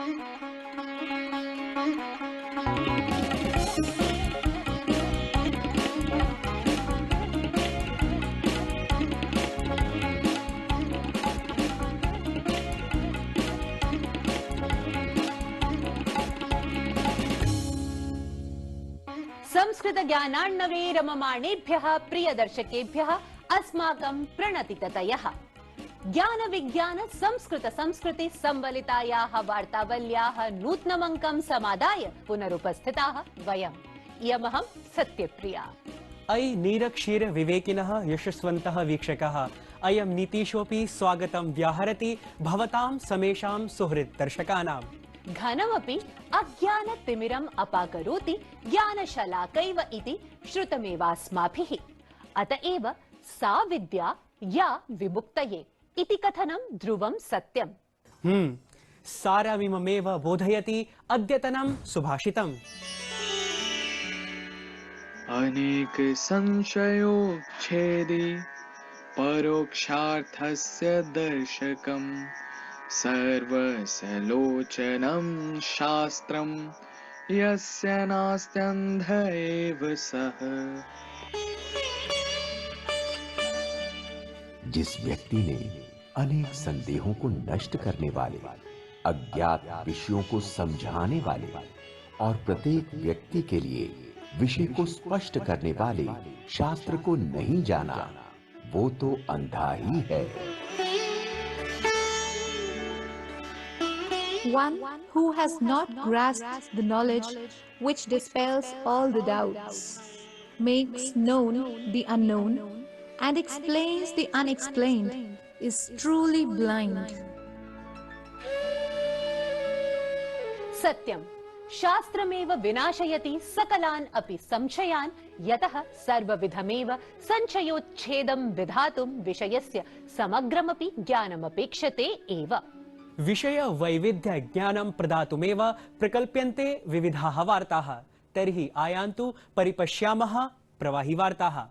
संस्कृत ज्ञानार्णवे रममाणेभ्यः प्रियदर्शकेभ्यः अस्माकं प्रणतिततयः। ज्ञान विज्ञान संस्कृत संस्कृति संवलितायाः वार्तावल्याः नूतनमङ्कं समादाय पुनरुपस्थिताः वयम्। इयमहं सत्यप्रिया। अयि नीरक्षीर विवेकिनः यशस्वन्तः वीक्षकाः, अयं नीतीशोऽपि स्वागतं व्याहरति भवतां समेषां सुहृत् दर्शकानाम्। घनमपि अज्ञानतिमिरम् अपाकरोति ज्ञानशलाकैव इति श्रुतमेवास्माभिः। अतएव सा विद्या या विमुक्तये इति कथनं ध्रुवं सत्यम्। सारमिममेव बोधयति अद्यतनं सुभाषितम्। अनेक संशयोच्छेदी परोक्षार्थस्य दर्शकम् सर्वसलोचनं शास्त्रं यस्य नास्त्यन्ध एव सः। जिस व्यक्ति ने अनेक संदेहों को नष्ट करने वाले, अज्ञात विषयों को समझाने वाले और प्रत्येक व्यक्ति के लिए विषय को स्पष्ट करने वाले शास्त्र को नहीं जाना, वो तो अंधा ही है। One who has not grasped the knowledge which dispels all the doubts, makes known the unknown, and explains the unexplained, is truly blind. सत्यं शास्त्रमेव विनाशयति सकलान् अपि संशयान्, यतः सर्वविधमेव संशयोच्छेदं विधातुं विषयस्य समग्रमपि ज्ञानमपेक्षते एव। विषय वैविध्य ज्ञानं प्रदातुमेव प्रकल्प्यन्ते विविधाः वार्ताः। तर्हि आयान्तु परिपश्यामः प्रवाही वार्ताः।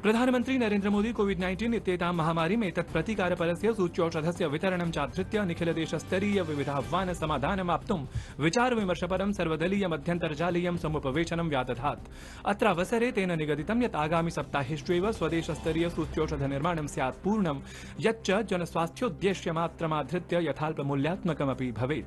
प्रधानमंत्री नरेंद्र मोदी कोविड-19 इत्येतां महामारीं एतत्प्रतीकारपरस्य सूच्यौषधस्य वितरणं चाधृत्य निखिलदेशस्तरीय विविधाह्वान समाधानमाप्तुं विचारविमर्शपरं सर्वदलीयमध्यन्तर्जालीयं समुपवेशनं व्यादधात्। अत्रावसरे तेन निगदितं यत् आगामि सप्ताहेष्वेव स्वदेशस्तरीय सूच्यौषधनिर्माणं स्यात् पूर्णं, यच्च जनस्वास्थ्योद्देश्यमात्रमाधृत्य यथाल्पमूल्यात्मकमपि भवेत्।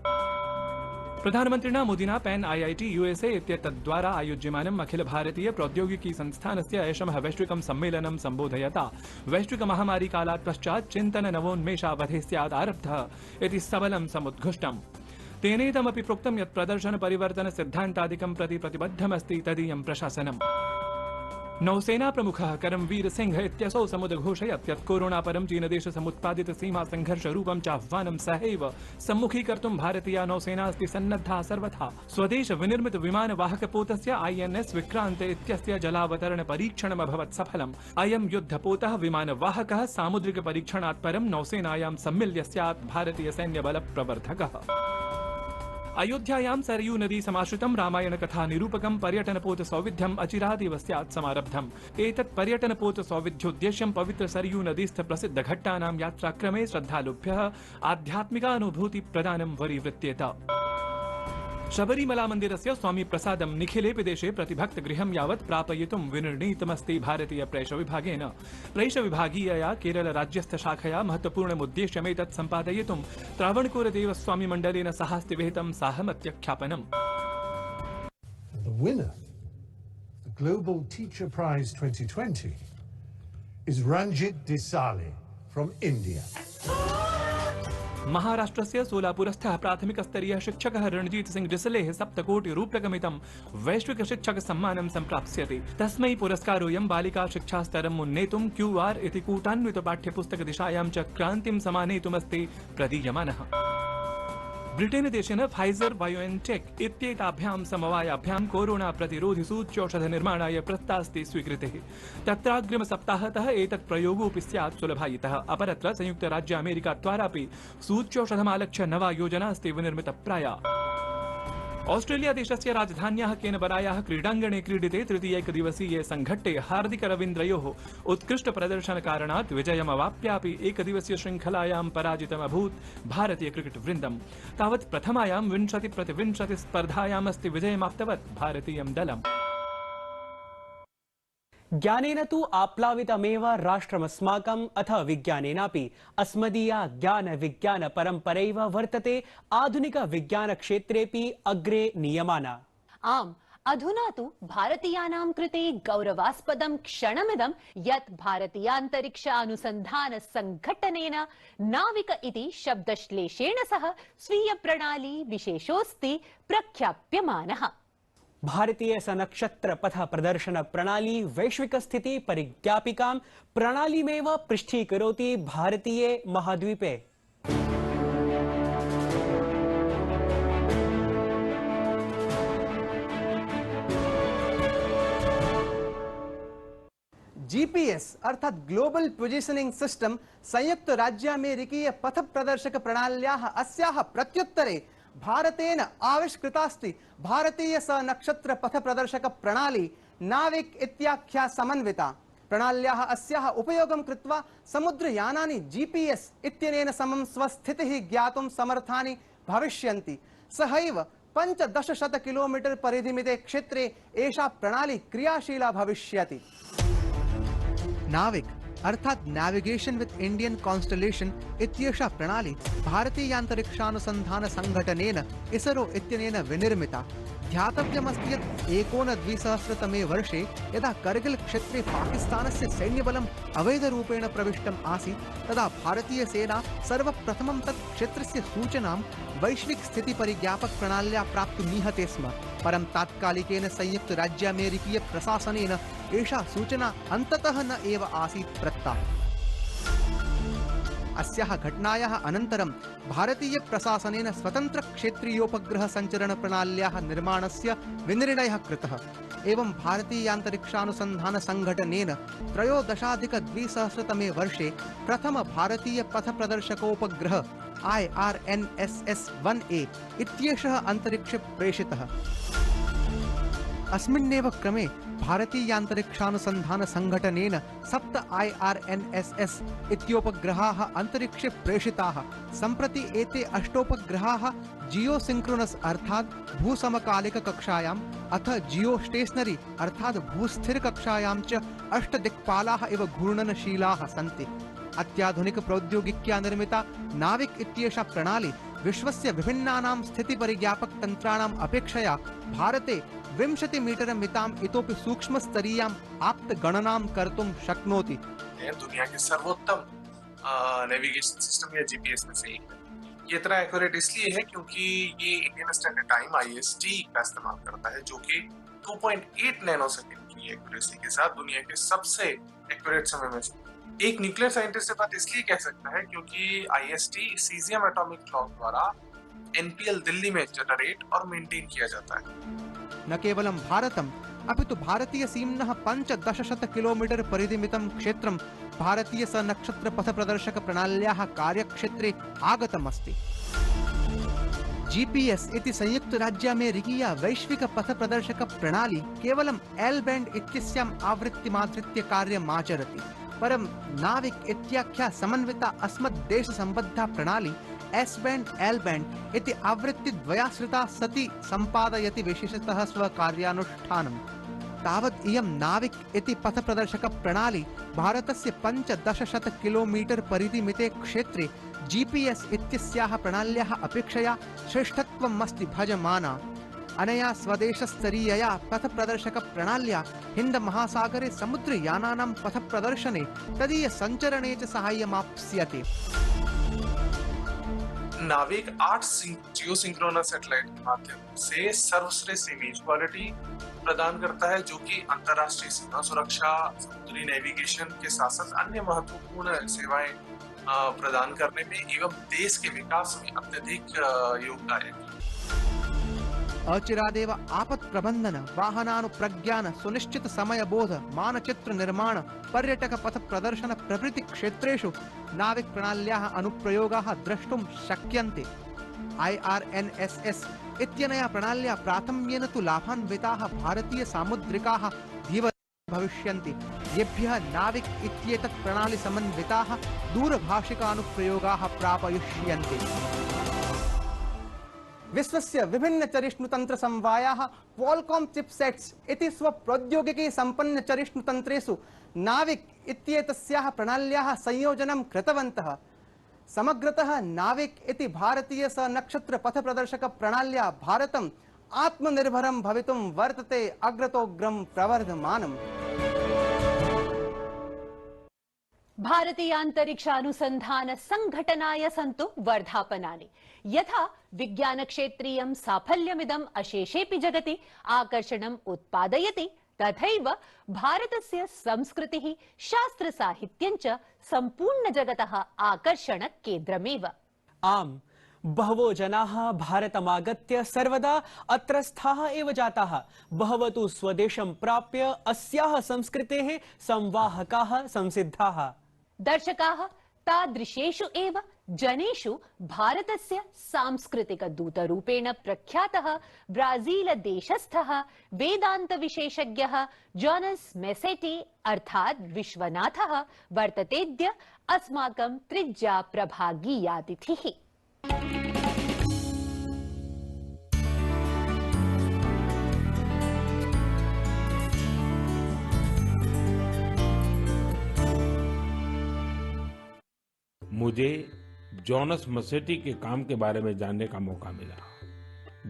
प्रधानमन्त्रिणा मोदिना pan IIT USA इत्येतद्द्वारा आयोज्यमानम् Akhil Bharatiya प्रौद्योगिकी संस्थानस्य ऐषमः वैश्विकं सम्मेलनं सम्बोधयता वैश्विकमहामारी कालात् पश्चात् चिन्तन नवोन्मेषावधे स्यात् आरब्धः इति सबलं समुद्घुष्टम्। तेनेदमपि प्रोक्तं यत् प्रदर्शन परिवर्तन सिद्धान्तादिकं प्रति प्रतिबद्धमस्ति तदीयं प्रशासनम्। नौसेना प्रमुखः करमवीर सिंह इत्यसौ समुद्घोषयत् यत् कोरोना परं चीनदेश समुत्पादित सीमा संघर्ष रूपं चाह्वानं सहैव सम्मुखीकर्तुं भारतीया नौसेना अस्ति सन्नद्धा सर्वथा। स्वदेश विनिर्मित विमानवाहकपोतस्य INS विक्रान्त इत्यस्य जलावतरण परीक्षणम् अभवत् सफलम्। अयं युद्धपोतः विमानवाहकः सामुद्रिक परीक्षणात् परं नौसेनायां सम्मिल्य स्यात् भारतीय सैन्यबल प्रवर्धकः। अयोध्यायां सरयू नदी समाश्रितं रामायण कथा निरूपकं पर्यटनपोत सौविध्यम् अचिरादेव स्यात् समारब्धम्। एतत् पर्यटनपोत सौविध्योद्देश्यं पवित्र सरयू नदीस्थ प्रसिद्ध घट्टानां यात्राक्रमे श्रद्धालुभ्यः आध्यात्मिकानुभूति प्रदानं वरीवृत्येत। शबरीमला मन्दिरस्य स्वामी प्रसादं निखिलेपि देशे प्रतिभक्तगृहं यावत् प्रापयितुं विनिर्णीतमस्ति भारतीय प्रेषविभागेन। प्रेषविभागीयया केरलराज्यस्थ शाखया महत्वपूर्णमुद्देश्यमेतत् सम्पादयितुं त्रावणकोरदेवस्वामी मण्डलेन साहास्ति विहितं साहमत्यख्यापनम्। The winner, the Global Teacher Prize 2020, is Ranjit Desale from India. महाराष्ट्रस्य सोलापुरस्थः प्राथमिकस्तरीयः शिक्षकः रणजीत सिंह डिसलेः 7 कोटि रूप्यकमितं वैश्विक शिक्षक सम्मानं सम्प्राप्स्यते। तस्मै पुरस्कारोऽयं बालिका शिक्षास्तरम् उन्नेतुं QR इति कूटान्वित पाठ्यपुस्तक दिशायां च क्रान्तिं समानेतुमस्ति प्रदीयमानः। ब्रिटेन देशेन फाइजर बायोएनटेक इत्येताभ्यां समवायाभ्यां कोरोना प्रतिरोधि सूच्यौषध निर्माणाय प्रस्तास्ति स्वीकृतिः। तत्राग्रिम सप्ताहतः एतत् प्रयोगोऽपि स्यात् सुलभायितः। अपरत्र संयुक्त राज्य अमेरिका द्वारापि सूच्यौषधमालक्ष्य नवा योजना अस्ति विनिर्मितप्राया। ऑस्ट्रेलिया देशस्य राजधान्याः केनबरायाः क्रीडाङ्गणे क्रीडिते तृतीय एकदिवसीये संघट्टे हार्दिक रवीन्द्रयोः उत्कृष्ट प्रदर्शनकारणात् विजयमवाप्यापि एकदिवसीय शृङ्खलायां पराजितमभूत् भारतीय क्रिकेट् वृन्दम्। तावत् प्रथमायां 20-20 स्पर्धायामस्ति विजयमाप्तवत् भारतीयं दलम्। ज्ञानेन तु आप्लावितमेव राष्ट्रमस्माकम् अथ विज्ञानेनापि अस्मदीया ज्ञान विज्ञान परम्परैव वर्तते आधुनिक विज्ञान क्षेत्रेऽपि अग्रे नीयमाना। आम्, अधुना तु भारतीयानां कृते गौरवास्पदं क्षणमिदं यत् भारतीयान्तरिक्षानुसन्धान संघटनेन नाविक इति शब्दश्लेषेण सह स्वीय प्रणाली विशेषोऽस्ति प्रख्याप्यमानः। भारतीय सनक्षत्र पथ प्रदर्शन प्रणाली वैश्विक स्थिति परिज्ञापिकां प्रणालीमेव पृष्ठीकरोति भारतीये महाद्वीपे। जीपीएस अर्थात ग्लोबल पोजिशनिंग सिस्टम संयुक्त राज्यामेरिकीय पथ प्रदर्शक प्रणाल्याः अस्याः प्रत्युत्तरे भारतेन आविष्कृतास्ति भारतीय सनक्षत्र पथ प्रदर्शक प्रणाली नाविक इत्याख्या समन्विता। प्रणाल्याः अस्याः उपयोगं कृत्वा समुद्रयानानि जीपीएस इत्यनेन समं स्वस्थितिः ज्ञातुं समर्थानि भविष्यन्ति। सहैव 1500 किलोमीटर परिधिमिते क्षेत्रे एषा प्रणाली क्रियाशीला भविष्यति। नाविक अर्थात नेविगेशन विथ इंडियन कॉन्स्टलेशन इत्येषा प्रणाली भारतीयान्तरिक्षानुसन्धान संघटनेन इसरो इत्यनेन विनिर्मिता। ध्यातव्यमस्ति यत् 2001 वर्षे यदा करगिल क्षेत्रे पाकिस्तानस्य सैन्यबलम् अवैधरूपेण प्रविष्टम् आसीत् तदा भारतीय सेना सर्वप्रथमं तत् क्षेत्रस्य सूचनां वैश्विक स्थिति परिज्ञापक प्रणाल्या प्राप्तुं निहते स्म। परं तात्कालिकेन संयुक्त राज्यामेरिकीय प्रशासनेन एषा सूचना अन्ततः न एव आसीत् प्रदत्ता। अस्याः घटनायाः अनन्तरं भारतीय प्रशासनेन स्वतंत्र क्षेत्रीयोपग्रह संचरण प्रणाल्याः निर्माणस्य विनिर्णयः कृतः। एवं भारतीयान्तरिक्षानुसन्धान संघटनेन 2013 वर्षे प्रथम भारतीय पथ प्रदर्शकोपग्रह IRNSS-1A इत्येषः अन्तरिक्षे प्रेषितः। अस्मिन्नेव क्रमे भारतीयान्तरिक्षानुसन्धान संघटनेन 7 IRNSS इत्योपग्रहाः अन्तरिक्षे प्रेषिताः। सम्प्रति एते 8 उपग्रहाः जियोसिंक्रोनस अर्थात् भूसमकालिक कक्षायाम् अथ जियोस्टेशनरी अर्थात् भूस्थिर कक्षायां च 8 दिक्पालाः इव घूर्णनशीलाः सन्ति। अत्याधुनिक प्रौद्योगिक्या निर्मिता नाविक इत्येषा प्रणाली विश्वस्य विभिन्नानां स्थिति परिज्ञापक तंत्राणाम् अपेक्षया भारते 20 मीटर मिताम् इतोपि सूक्ष्म स्तरीयाम् आप्त गणनां कर्तुं शक्नोति। दुनिया के सर्वोत्तम नेविगेशन सिस्टम या जीपीएस में से एक है। ये इतना एक्यूरेट इसलिए है क्योंकि ये इंडियन स्टैंडर्ड टाइम IST का इस्तेमाल करता है, जो कि 2.8 नैनो सेकंड की एक्यूरेसी के साथ दुनिया के सबसे एक्यूरेट समय में से एक। न्यूक्लियर साइंटिस्ट बात इसलिए कह सकता है क्योंकि IST सीजियम एटॉमिक क्लॉक द्वारा NPL दिल्ली में जनरेट और मेंटेन किया जाता है। न केवलं भारतम् अपितु भारतीय सीम्नः 1500 किलोमीटर परिधिमितं क्षेत्रं भारतीय सनक्षत्र पथ प्रदर्शक प्रणाल्याः कार्यक्षेत्रे आगतमस्ति। जीपीएस इति संयुक्त राज्यामेरिकीय वैश्विक पथ प्रदर्शक प्रणाली केवलं L बैंड इत्यस्याम् आवृत्तिमाधृत्य कार्यमाचरति। परं नाविक इत्याख्या समन्विता अस्मद्देश संबद्धा प्रणाली S बैंड L बैंड इति आवृत्ति द्वयाश्रिता सति संपादयति विशेषतः स्वकार्यानुष्ठानम्। तावत् इयं नाविक इति पथ प्रदर्शक प्रणाली भारतस्य 1500 किलोमीटर परिधिमिते क्षेत्रे जीपीएस इत्यस्याः प्रणाल्याः अपेक्षया श्रेष्ठत्वम् अस्ति भजमाना। अनया स्वदेशस्तरीयया पथ प्रदर्शक प्रणाल्या हिंद महासागरे समुद्रयानानां पथ प्रदर्शने तदीय संचरणे च साहाय्यमाप्स्यते। नाविक 8 जियोसिंक्रोनस सैटेलाइट के माध्यम से सर्वश्रेष्ठ इमेज क्वालिटी प्रदान करता है, जो कि अंतरराष्ट्रीय सीमा सुरक्षा, समुद्री नेविगेशन के साथ साथ अन्य महत्वपूर्ण सेवाएं प्रदान करने में एवं देश के विकास में अत्यधिक योगदायक है। अचिरादेव आपत् प्रबंधन, वाहनानुप्रज्ञान, सुनिश्चित समय बोध, मानचित्र निर्माण, पर्यटक पथ प्रदर्शन प्रभृति क्षेत्रेषु नाविक प्रणाल्याः अनुप्रयोगाः द्रष्टुं शक्यन्ते। IRNSS इत्यनया प्रणाल्या प्राथम्येन तु लाभान्विताः भारतीय सामुद्रिकाः धीवराः भविष्यन्ति, येभ्यः नाविक इत्येतत् प्रणाली समन्विताः दूरभाषिकानुप्रयोगाः प्रापयिष्यन्ते। विश्वस्य विभिन्न चरिष्णुतंत्र समवायाः क्वालकॉम चिपसेट्स इति स्वप्रौद्योगिकी संपन्न चरिष्णुतंत्रेषु नाविक इत्येतस्याः प्रणाल्याः संयोजनं कृतवन्तः। समग्रतः नाविक इति भारतीय सनक्षत्र पथ प्रदर्शक प्रणाल्या भारतम् आत्मनिर्भरं भवितुं वर्तते अग्रतोग्रं प्रवर्धमानम्। भारतीयान्तरिक्षानुसन्धान संघटनाय सन्तु वर्धापनानि। यथा विज्ञानक्षेत्रीयं साफल्यमिदम् अशेषेऽपि जगति आकर्षणम् उत्पादयति, तथैव भारतस्य संस्कृतिः शास्त्रसाहित्यं च सम्पूर्णजगतः आकर्षणकेन्द्रमेव। आम्, बहवो जनाः भारतमागत्य सर्वदा अत्रस्थाः एव जाताः। बहवो तु स्वदेशं प्राप्य अस्याः संस्कृतेः संवाहकाः संसिद्धाः। दर्शकाः तादृशेषु एव जनेषु भारतस्य सांस्कृतिकदूतरूपेण प्रख्यातः ब्राजीलदेशस्थः वेदान्तविशेषज्ञः जोनस मेसेटी अर्थात् विश्वनाथः वर्ततेद्य अस्माकं त्रिज्या प्रभागीयातिथिः। मुझे जोनस मसेटी के काम के बारे में जानने का मौका मिला,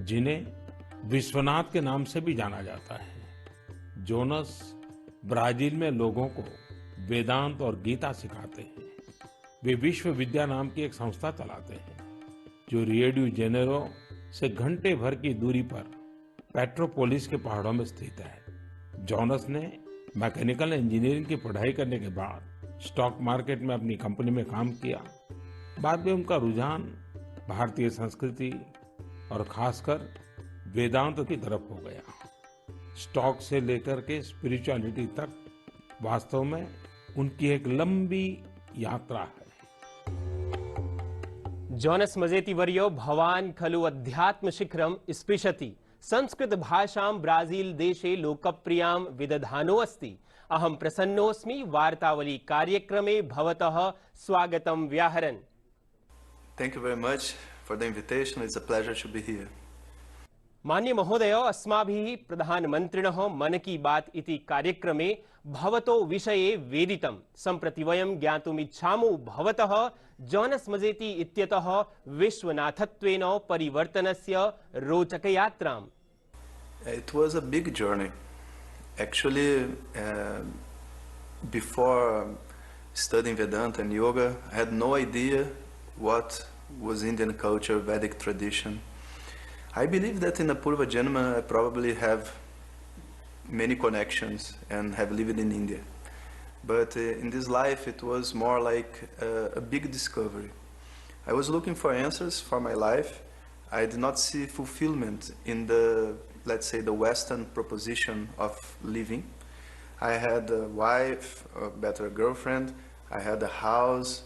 जिन्हें विश्वनाथ के नाम से भी जाना जाता है। जोनस ब्राजील में लोगों को वेदांत और गीता सिखाते हैं। वे विश्व विद्या नाम की एक संस्था चलाते हैं, जो रियो डी जेनेरो से घंटे भर की दूरी पर पेट्रोपोलिस के पहाड़ों में स्थित है। जोनस ने मैकेनिकल इंजीनियरिंग की पढ़ाई करने के बाद स्टॉक मार्केट में अपनी कंपनी में काम किया। बाद में उनका रुझान भारतीय संस्कृति और खासकर वेदांत की तरफ हो गया। स्टॉक से लेकर के स्पिरिचुअलिटी तक वास्तव में उनकी एक लंबी यात्रा है। जोनस मजेती वर्यो भवान् खलु अध्यात्म शिखरं स्पृशति। संस्कृत भाषां ब्राजील देशे लोकप्रियां विदधानो अस्ति। अहं प्रसन्नोऽस्मि वार्तावली कार्यक्रमे भवतः स्वागतं व्याहरन्। Thank you very much for the invitation. It's a pleasure to be here. मान्य महोदय, अस्माभिः प्रधानमन्त्रिणः मन की बात इति कार्यक्रमे भवतो विषये वेदितं। सम्प्रति वयं ज्ञातुम् इच्छामो भवतः जोनस मजेती इत्यतः विश्वनाथत्वेन परिवर्तनस्य रोचकयात्राम्। It was a big journey. Actually, before studying Vedanta and yoga, I had no idea what was Indian culture, Vedic tradition. I believe that in a Purva Janma I probably have many connections and have lived in India. But in this life it was more like a big discovery. I was looking for answers for my life. I did not see fulfillment in the, let's say, the Western proposition of living. I had a wife, a better girlfriend, I had a house,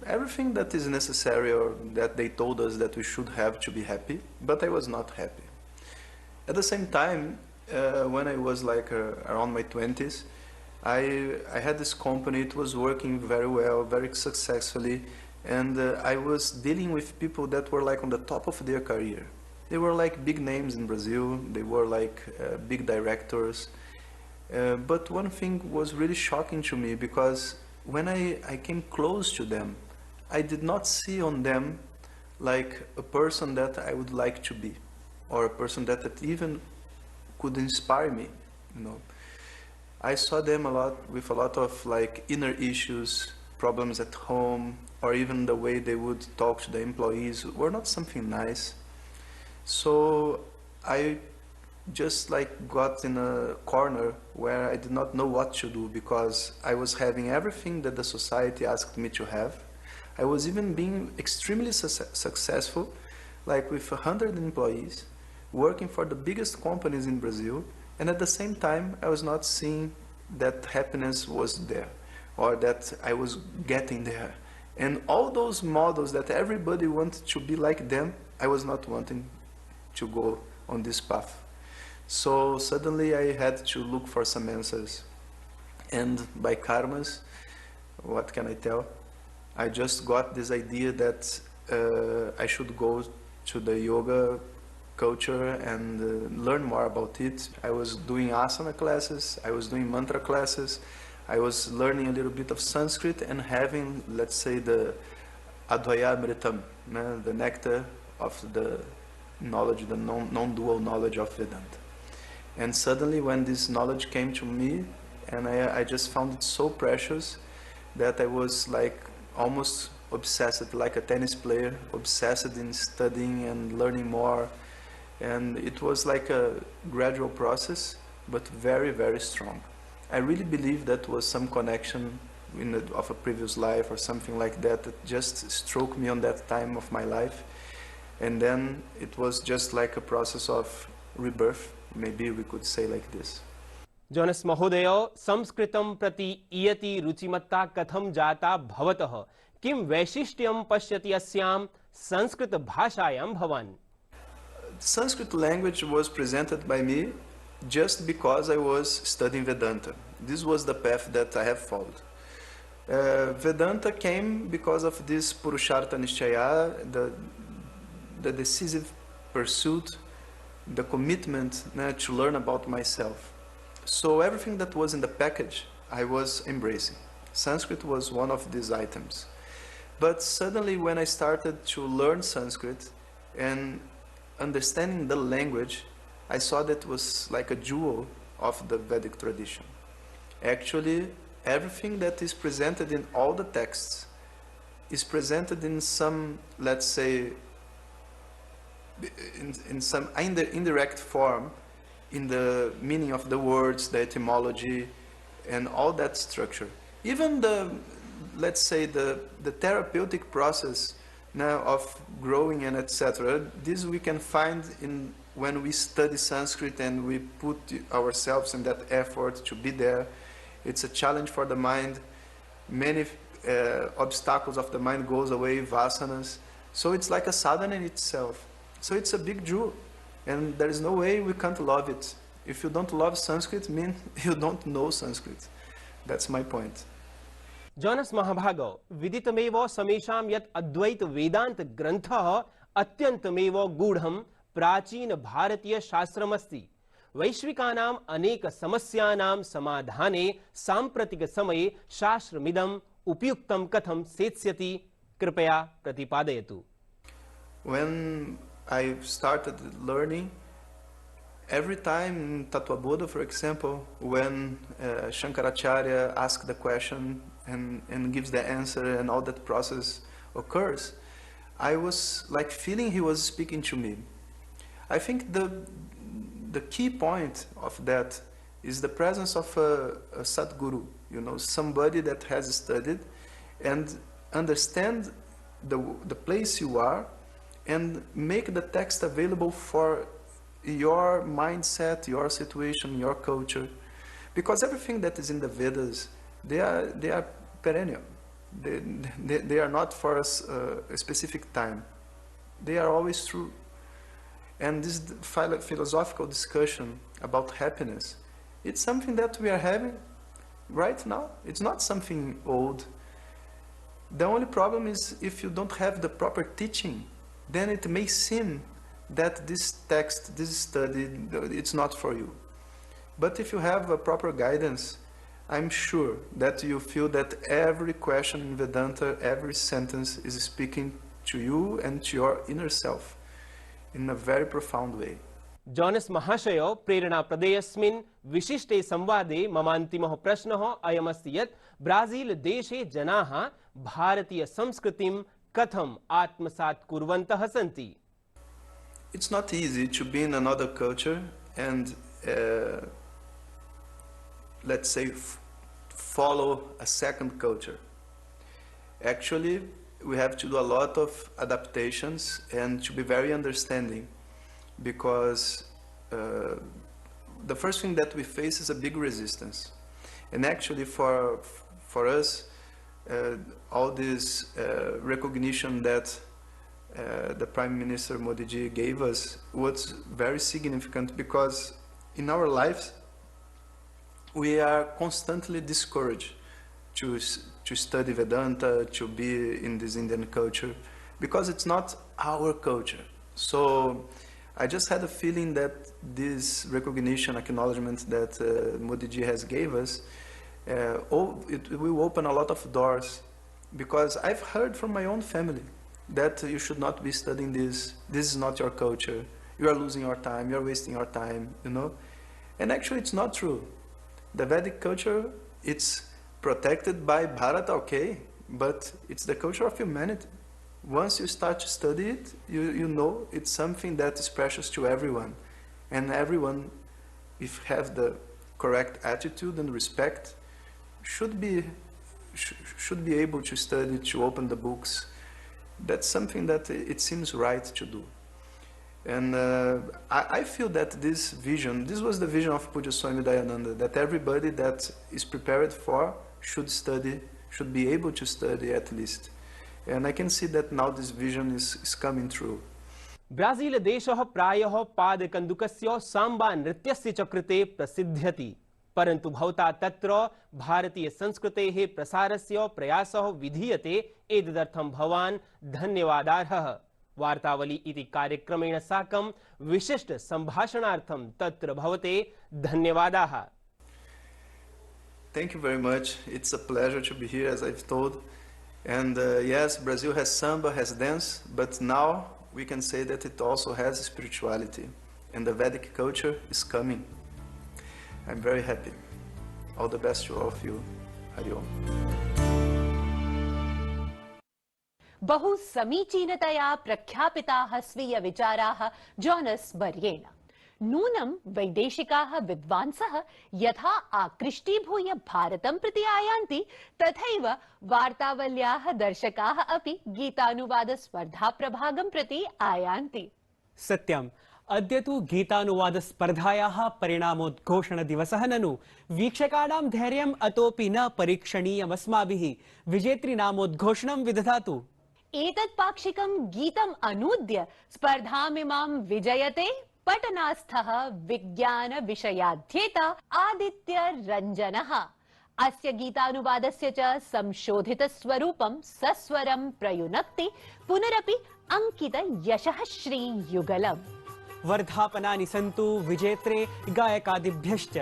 everything that is necessary or that they told us that we should have to be happy, but I was not happy. At the same time, when I was like around my 20s, I had this company. It was working very well, very successfully, and I was dealing with people that were like on the top of their career. They were like big names in Brazil, they were like big directors, but one thing was really shocking to me, because when I came close to them, I did not see on them like a person that I would like to be, or a person that even could inspire me, you know. I saw them with a lot of like inner issues, problems at home, or even the way they would talk to the employees were not something nice. So I just like got in a corner where I did not know what to do, because I was having everything that the society asked me to have. I was even being extremely successful, like with 100 employees, working for the biggest companies in Brazil, and at the same time I was not seeing that happiness was there, or that I was getting there. And all those models that everybody wanted to be like them, I was not wanting to go on this path. So suddenly I had to look for some answers. And by karmas, what can I tell? I just got this idea that I should go to the yoga culture and learn more about it. I was doing asana classes, I was doing mantra classes, I was learning a little bit of Sanskrit and having, let's say, the Advaya Amritam, the nectar of the knowledge, the non-dual knowledge of Vedanta. And suddenly when this knowledge came to me, and I just found it so precious that I was like almost obsessed, like a tennis player, obsessed in studying and learning more. And it was like a gradual process, but very, very strong. I really believe that was some connection of a previous life or something like that that just struck me on that time of my life. And then it was just like a process of rebirth, maybe we could say like this. Jonas महोदय, संस्कृतं प्रति इयति रुचिमत्ता कथं जाता भवतः? किं वैशिष्ट्यं पश्यति अस्यां संस्कृत भाषायां भवान्? Sanskrit language was presented by me just because I was studying Vedanta. This was the path that I have followed. Vedanta came because of this Purushartha Nishchaya, the decisive pursuit, the commitment to learn about myself. So everything that was in the package, I was embracing. Sanskrit was one of these items. But suddenly when I started to learn Sanskrit and understanding the language, I saw that it was like a jewel of the Vedic tradition. Actually, everything that is presented in all the texts is presented in some, let's say, in some indirect form, in the meaning of the words, the etymology, and all that structure. Even the, let's say, the therapeutic process now of growing and etc. This we can find in when we study Sanskrit and we put ourselves in that effort to be there. It's a challenge for the mind. Many obstacles of the mind goes away, vasanas. So it's like a sadhana in itself. So it's a big jewel. And there is no way we can't love it. If you don't love Sanskrit, it means you don't know Sanskrit. That's my point. जोनस महाभागो, विदितमेव समेषां यत् अद्वैत वेदांत ग्रन्थः अत्यन्तमेव गूढं प्राचीन भारतीय शास्त्रमस्ति। वैश्विकानाम् अनेक समस्यानां समाधाने साम्प्रतिक समये शास्त्रमिदम् उपयुक्तं कथं सेत्स्यति? कृपया प्रतिपादयतु। When I started learning, every time in Tattva-Bodha, for example, when Shankaracharya asks the question and gives the answer and all that process occurs, I was like feeling he was speaking to me. I think the key point of that is the presence of a Sadguru, you know, somebody that has studied and understand the place you are and make the text available for your mindset, your situation, your culture. Because everything that is in the Vedas, they are perennial. They are not for a specific time. They are always true. And this philosophical discussion about happiness, it's something that we are having right now. It's not something old. The only problem is if you don't have the proper teaching, then it may seem that this text, this study, it's not for you. But if you have a proper guidance, I'm sure that you feel that every question in Vedanta, every sentence is speaking to you and to your inner self in a very profound way. Jonas महाशय, प्रेरणा प्रदेयस्मिन् विशिष्टे संवादे ममान्तिमः प्रश्नः अयमस्ति यत् Brazil देशे जनाः भारतीय संस्कृतिं कथं आत्मसात् कुर्वन्तः सन्ति? It's not easy to be in another culture and let's say follow a second culture. Actually, we have to do a lot of adaptations and to be very understanding, because the first thing that we face is a big resistance. And actually for us, all this recognition that the Prime Minister Modi ji gave us was very significant, because in our lives we are constantly discouraged to study Vedanta, to be in this Indian culture, because it's not our culture. So I just had a feeling that this recognition, acknowledgement that Modi ji has gave us, it will open a lot of doors, because I've heard from my own family that you should not be studying this. This is not your culture. You are losing your time. You are wasting your time, you know. And actually, it's not true. The Vedic culture, it's protected by Bharata, okay, but it's the culture of humanity. Once you start to study it, you know it's something that is precious to everyone. And everyone, if have the correct attitude and respect, should be able to study, to open the books. That's something that it seems right to do. And I feel that this was the vision of Pujya Swami Dayananda, that everybody that is prepared for should study, should be able to study at least. And I can see that now this vision is coming true. Brazil देशः प्रायः पादकन्दुकस्य साम्बा नृत्यस्य च कृते प्रसिद्ध्यति, परन्तु भवता तत्र भारतीय संस्कृतेः प्रसारस्य प्रयासः विधीयते, एतदर्थं भवान् धन्यवादार्हः। वार्तावली इति कार्यक्रमेण साकं विशिष्ट संभाषणार्थं तत्र भवते धन्यवादाः। Thank you very much. It's a pleasure to be here, as I've told. And yes, Brazil has samba, has dance, but now we can say that it also has spirituality, and the Vedic culture is coming. I'm very happy. All the best to all of you. Hari Om. बहु समीचीनतया प्रख्यापिताः स्वीय विचाराः जोनस् वर्येण। नूनं वैदेशिकाः विद्वांसः यथा आकृष्टीभूय भारतं प्रति आयान्ति, तथैव वार्तावल्याः दर्शकाः अपि गीतानुवादस्पर्धाप्रभागं प्रति आयान्ति। सत्यम्। अद्य तु गीतानुवादस्पर्धायाः परिणामोद्घोषणदिवसः ननु वीक्षकाणां धैर्यम् अतोपि न परीक्षणीयमस्माभिः। विजेतृनामोद्घोषणं विदधातु। एतत् पाक्षिकं गीतम् अनूद्य स्पर्धामिमां विजयते पटनास्थः विज्ञान विषयाध्येता आदित्य रञ्जनः। अस्य गीतानुवादस्य च संशोधित स्वरूपं सस्वरं प्रयुनक्ति पुनरपि अंकित यशः श्री युगलम्। वर्धापनानि सन्तु विजेत्रे गायकादिभ्यश्च।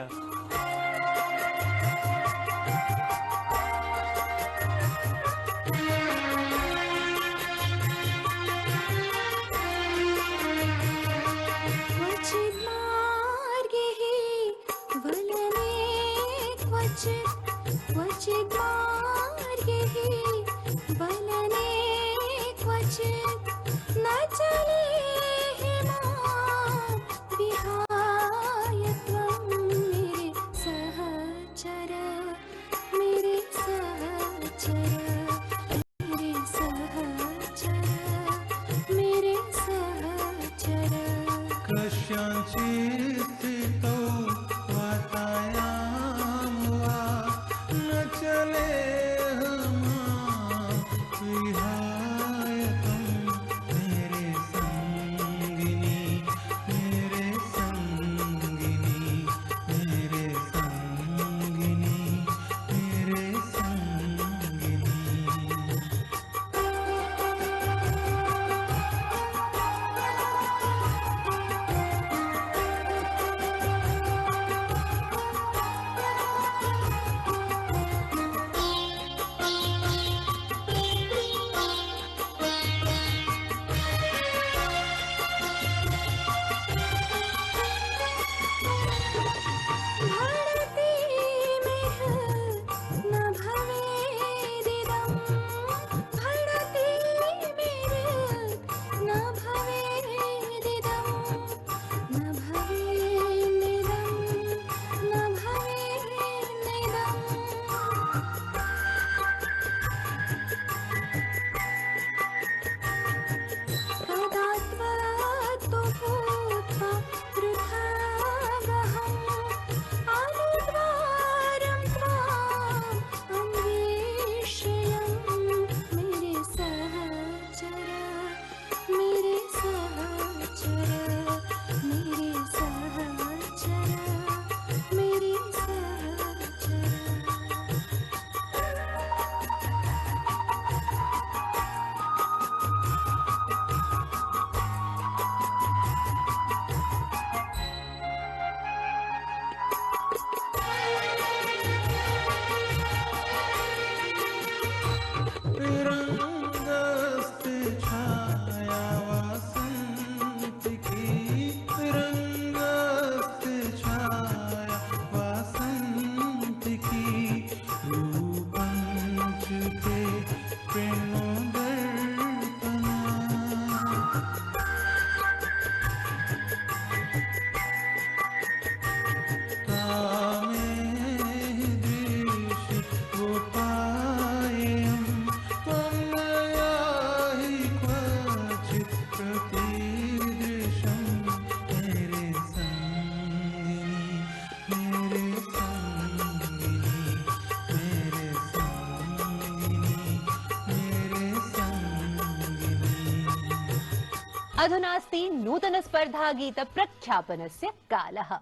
अधुनास्ति नूतन स्पर्धागीत प्रख्यापनस्य कालः।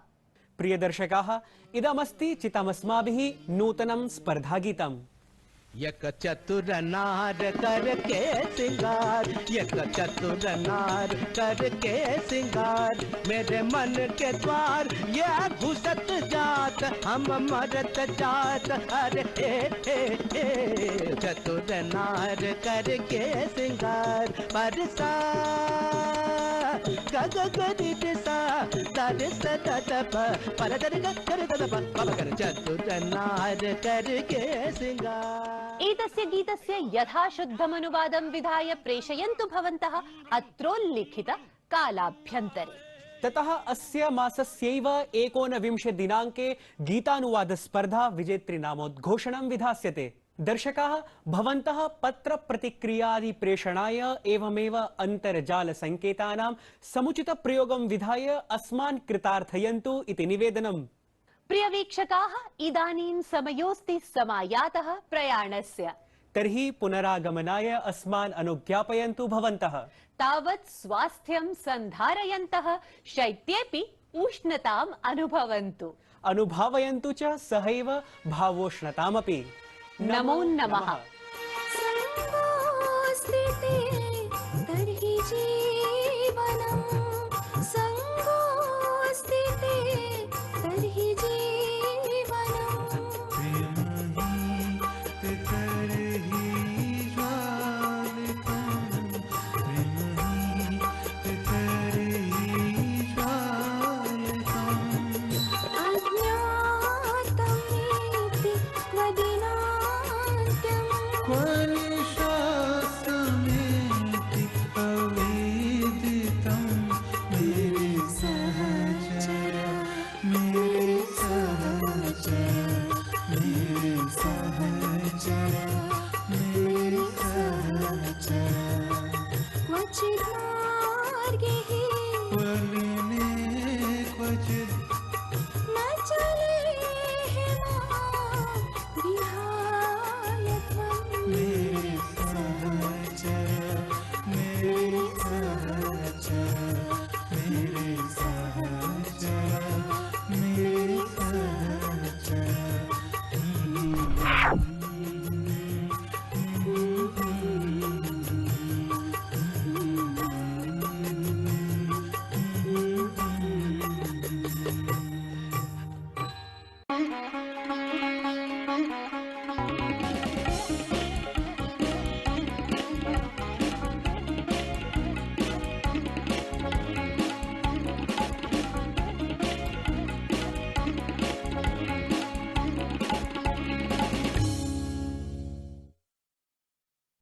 प्रिय दर्शकाः, इदमस्ति चितमस्माभिः नूतनं स्पर्धागीतम्। यक चतुर नार करके सिंगार, यक चतुर नार करके सिंगार, मेरे मन के द्वार ये घुसत जात, हम मरत जात, अरे हे चतुर नार करके सिंगार, परसा गग गरि दिसा दरिस ददप परदर कर ददप पगर चतुर नार करके सिंगार। एतस्य गीतस्य यथाशुद्धमनुवादं विधाय प्रेषयन्तु भवन्तः अत्रोल्लिखित कालाभ्यन्तरे। ततः अस्य मासस्यैव 19 दिनाङ्के गीतानुवाद स्पर्धा विजेतृनामोद्घोषणं विधास्यते। दर्शकाः, भवन्तः पत्र प्रतिक्रियादि प्रेषणाय एवमेव अन्तर्जाल संकेतानां समुचित प्रयोगं विधाय अस्मान् कृतार्थयन्तु इति निवेदनम्। प्रिय वीक्षकाः, इदानीं समयोस्ति समायातः प्रयाणस्य। तर्हि पुनरागमनाय अस्मान् अनुज्ञापयन्तु भवन्तः। तावत् स्वास्थ्यं सन्धारयन्तः, शैत्येऽपि उष्णताम् अनुभवन्तु। अनुभावयन्तु च सहैव भावोष्णतामपि। नमो नमः।